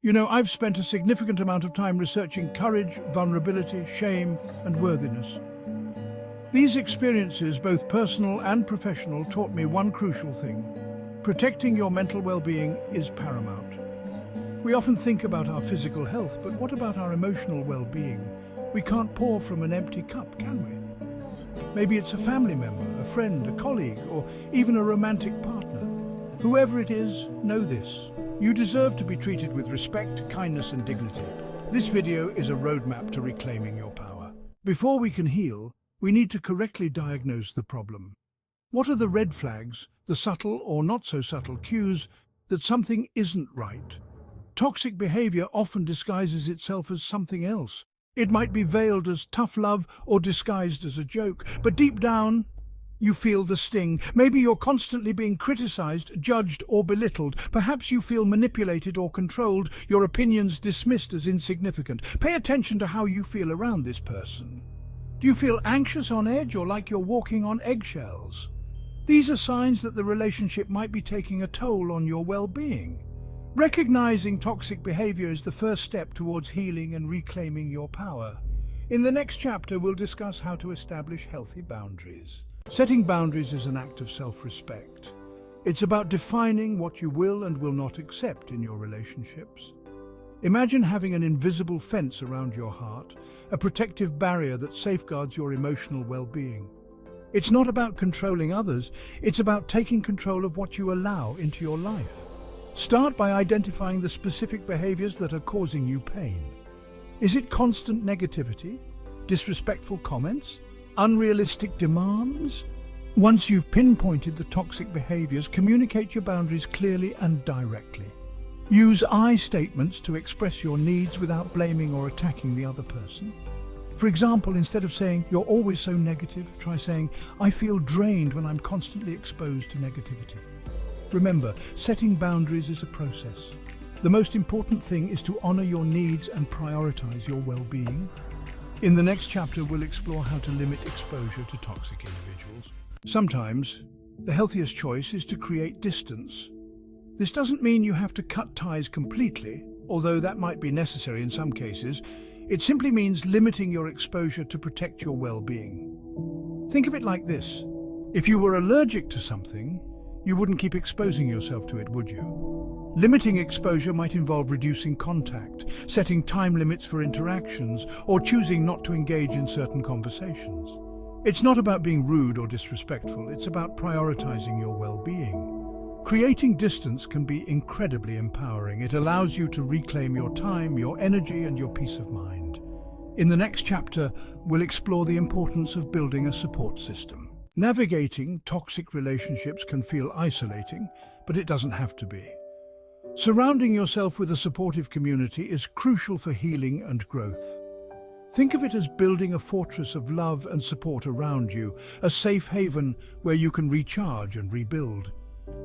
I've spent a significant amount of time researching courage, vulnerability, shame, and worthiness. These experiences, both personal and professional, taught me one crucial thing. Protecting your mental well-being is paramount. We often think about our physical health, but what about our emotional well-being? We can't pour from an empty cup, can we? Maybe it's a family member, a friend, a colleague, or even a romantic partner. Whoever it is, know this. You deserve to be treated with respect, kindness, and dignity. This video is a roadmap to reclaiming your power. Before we can heal, we need to correctly diagnose the problem. What are the red flags, the subtle or not so subtle cues that something isn't right? Toxic behavior often disguises itself as something else. It might be veiled as tough love or disguised as a joke, but deep down, you feel the sting. Maybe you're constantly being criticized, judged, or belittled. Perhaps you feel manipulated or controlled, your opinions dismissed as insignificant. Pay attention to how you feel around this person. Do you feel anxious, on edge, or like you're walking on eggshells? These are signs that the relationship might be taking a toll on your well-being. Recognizing toxic behavior is the first step towards healing and reclaiming your power. In the next chapter, we'll discuss how to establish healthy boundaries. Setting boundaries is an act of self-respect. It's about defining what you will and will not accept in your relationships. Imagine having an invisible fence around your heart, a protective barrier that safeguards your emotional well-being. It's not about controlling others, it's about taking control of what you allow into your life. Start by identifying the specific behaviors that are causing you pain. Is it constant negativity, disrespectful comments, unrealistic demands? Once you've pinpointed the toxic behaviors, communicate your boundaries clearly and directly. Use I statements to express your needs without blaming or attacking the other person. For example, instead of saying, "You're always so negative," try saying, "I feel drained when I'm constantly exposed to negativity." Remember, setting boundaries is a process. The most important thing is to honor your needs and prioritize your well-being. In the next chapter, we'll explore how to limit exposure to toxic individuals. Sometimes, the healthiest choice is to create distance. This doesn't mean you have to cut ties completely, although that might be necessary in some cases. It simply means limiting your exposure to protect your well-being. Think of it like this. If you were allergic to something, you wouldn't keep exposing yourself to it, would you? Limiting exposure might involve reducing contact, setting time limits for interactions, or choosing not to engage in certain conversations. It's not about being rude or disrespectful, it's about prioritizing your well-being. Creating distance can be incredibly empowering. It allows you to reclaim your time, your energy, and your peace of mind. In the next chapter, we'll explore the importance of building a support system. Navigating toxic relationships can feel isolating, but it doesn't have to be. Surrounding yourself with a supportive community is crucial for healing and growth. Think of it as building a fortress of love and support around you, a safe haven where you can recharge and rebuild.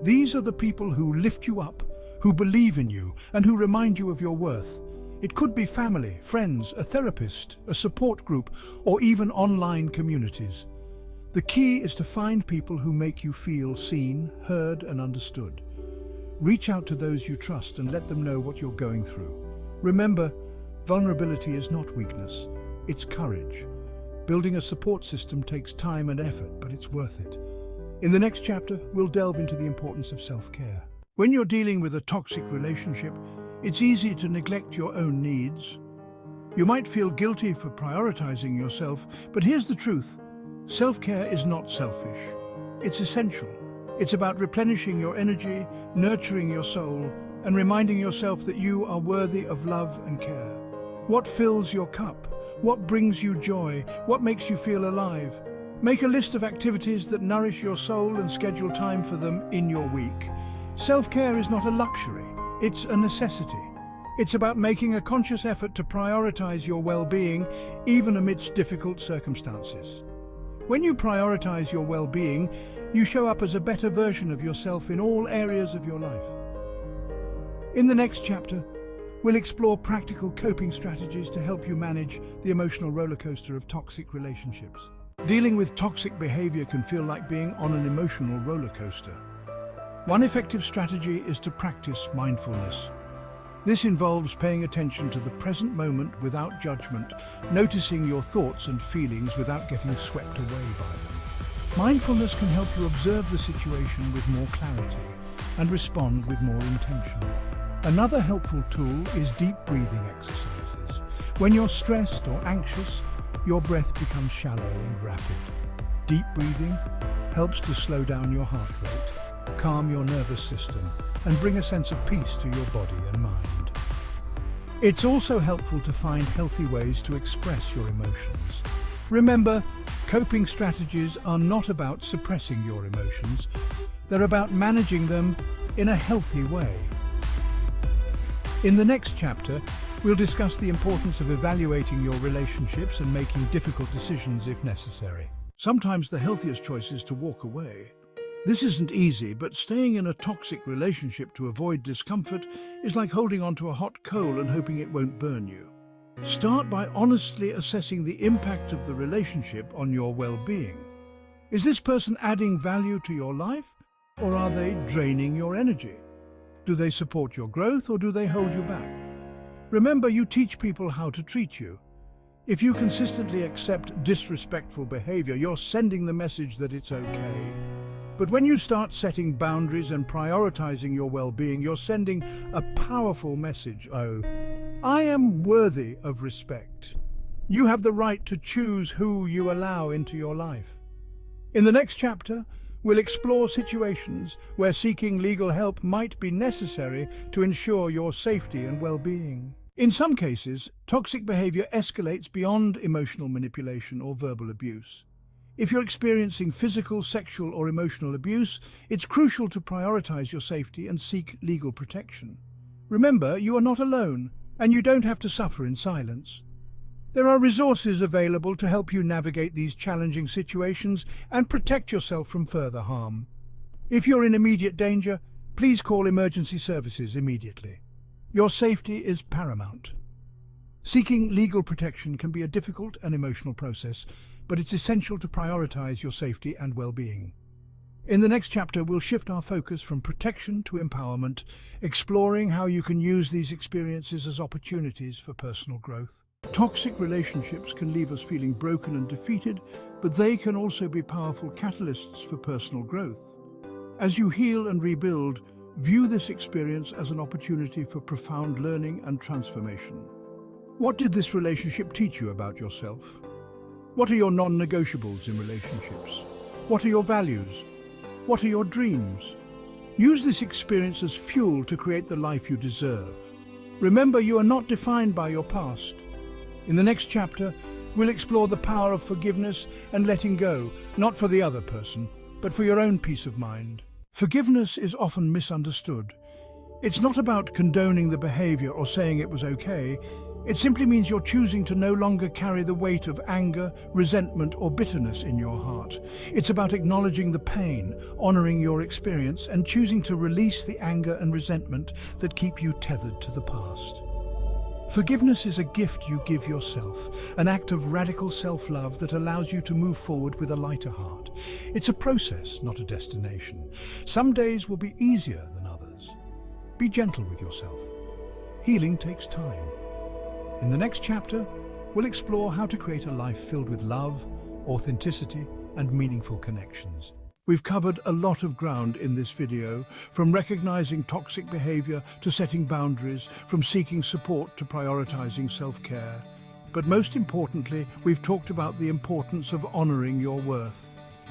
These are the people who lift you up, who believe in you, and who remind you of your worth. It could be family, friends, a therapist, a support group, or even online communities. The key is to find people who make you feel seen, heard, and understood. Reach out to those you trust and let them know what you're going through. Remember, vulnerability is not weakness, it's courage. Building a support system takes time and effort, but it's worth it. In the next chapter, we'll delve into the importance of self-care. When you're dealing with a toxic relationship, it's easy to neglect your own needs. You might feel guilty for prioritizing yourself, but here's the truth. Self-care is not selfish. It's essential. It's about replenishing your energy, nurturing your soul, and reminding yourself that you are worthy of love and care. What fills your cup? What brings you joy? What makes you feel alive? Make a list of activities that nourish your soul and schedule time for them in your week. Self-care is not a luxury, it's a necessity. It's about making a conscious effort to prioritize your well-being, even amidst difficult circumstances. When you prioritize your well-being, you show up as a better version of yourself in all areas of your life. In the next chapter, we'll explore practical coping strategies to help you manage the emotional rollercoaster of toxic relationships. Dealing with toxic behavior can feel like being on an emotional roller coaster. One effective strategy is to practice mindfulness. This involves paying attention to the present moment without judgment, noticing your thoughts and feelings without getting swept away by them. Mindfulness can help you observe the situation with more clarity and respond with more intention. Another helpful tool is deep breathing exercises. When you're stressed or anxious, your breath becomes shallow and rapid. Deep breathing helps to slow down your heart rate, calm your nervous system, and bring a sense of peace to your body and mind. It's also helpful to find healthy ways to express your emotions. Remember, coping strategies are not about suppressing your emotions. They're about managing them in a healthy way. In the next chapter, we'll discuss the importance of evaluating your relationships and making difficult decisions if necessary. Sometimes the healthiest choice is to walk away. This isn't easy, but staying in a toxic relationship to avoid discomfort is like holding onto a hot coal and hoping it won't burn you. Start by honestly assessing the impact of the relationship on your well-being. Is this person adding value to your life, or are they draining your energy? Do they support your growth, or do they hold you back? Remember, you teach people how to treat you. If you consistently accept disrespectful behavior, you're sending the message that it's okay. But when you start setting boundaries and prioritizing your well-being, you're sending a powerful message. Oh, I am worthy of respect. You have the right to choose who you allow into your life. In the next chapter, we'll explore situations where seeking legal help might be necessary to ensure your safety and well-being. In some cases, toxic behavior escalates beyond emotional manipulation or verbal abuse. If you're experiencing physical, sexual, or emotional abuse, it's crucial to prioritize your safety and seek legal protection. Remember, you are not alone, and you don't have to suffer in silence. There are resources available to help you navigate these challenging situations and protect yourself from further harm. If you're in immediate danger, please call emergency services immediately. Your safety is paramount. Seeking legal protection can be a difficult and emotional process, but it's essential to prioritize your safety and well-being. In the next chapter, we'll shift our focus from protection to empowerment, exploring how you can use these experiences as opportunities for personal growth. Toxic relationships can leave us feeling broken and defeated, but they can also be powerful catalysts for personal growth. As you heal and rebuild, view this experience as an opportunity for profound learning and transformation. What did this relationship teach you about yourself? What are your non-negotiables in relationships? What are your values? What are your dreams? Use this experience as fuel to create the life you deserve. Remember, you are not defined by your past. In the next chapter, we'll explore the power of forgiveness and letting go, not for the other person, but for your own peace of mind. Forgiveness is often misunderstood. It's not about condoning the behavior or saying it was okay. It simply means you're choosing to no longer carry the weight of anger, resentment, or bitterness in your heart. It's about acknowledging the pain, honoring your experience, and choosing to release the anger and resentment that keep you tethered to the past. Forgiveness is a gift you give yourself, an act of radical self-love that allows you to move forward with a lighter heart. It's a process, not a destination. Some days will be easier than others. Be gentle with yourself. Healing takes time. In the next chapter, we'll explore how to create a life filled with love, authenticity, and meaningful connections. We've covered a lot of ground in this video, from recognizing toxic behavior to setting boundaries, from seeking support to prioritizing self-care. But most importantly, we've talked about the importance of honoring your worth.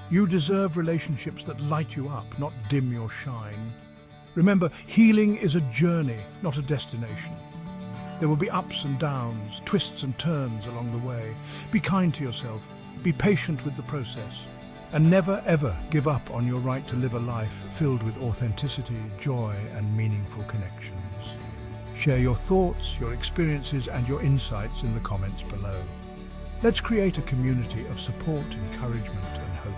You deserve relationships that light you up, not dim your shine. Remember, healing is a journey, not a destination. There will be ups and downs, twists and turns along the way. Be kind to yourself, be patient with the process, and never ever give up on your right to live a life filled with authenticity, joy, and meaningful connections. Share your thoughts, your experiences, and your insights in the comments below. Let's create a community of support, encouragement, and hope.